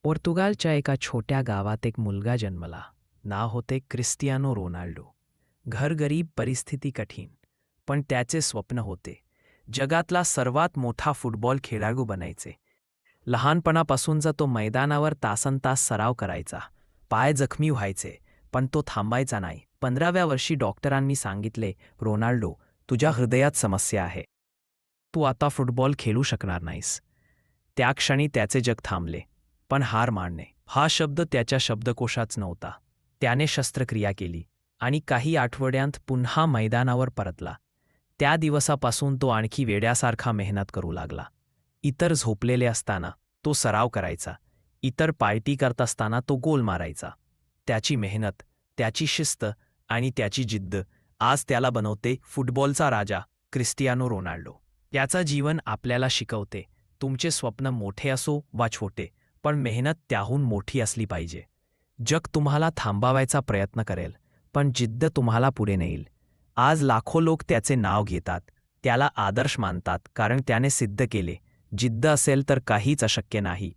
पोर्तुगालच्या एका छोट्या गावात एक मुलगा जन्मला. नाव होते क्रिस्टियानो रोनाल्डो. घर गरीब, परिस्थिती कठीण. पण त्याचे स्वप्न होते जगातला सर्वात मोठा फुटबॉल खेळाडू बनायचे. लहानपणापासूनचा तो मैदानावर तासनतास सराव करायचा. पाय जखमी व्हायचे, पण तो थांबायचा नाही. 15व्या वर्षी डॉक्टरांनी सांगितले, रोनाल्डो, तुझ्या हृदयात समस्या आहे. तू आता फुटबॉल खेळू शकणार नाहीस. त्या क्षणी त्याचे जग थांबले. पण हार मानणे हा शब्द त्याच्या शब्दकोशात नव्हता. त्याने शस्त्रक्रिया केली आणि काही आठवड्यांत पुन्हा मैदानावर परतला. त्या दिवसापासून तो आणखी वेड्यासारखा मेहनत करू लागला. इतर झोपलेले असताना तो सराव करायचा. इतर पार्टी करत असताना तो गोल मारायचा. त्याची मेहनत, त्याची शिस्त आणि त्याची जिद्द आज त्याला बनवते फुटबॉलचा राजा, क्रिस्टियानो रोनाल्डो. त्याचं जीवन आपल्याला शिकवते, तुमचे स्वप्न मोठे असो वा छोटे, पण मेहनत त्याहून मोठी असली पाहिजे. जग तुम्हाला थांबवायचा प्रयत्न करेल, पण जिद्द तुम्हाला पुढे नेईल. आज लाखो लोक त्याचे नाव घेतात, त्याला आदर्श मानतात, कारण त्याने सिद्ध केले, जिद्द असेल तर काहीच अशक्य नाही.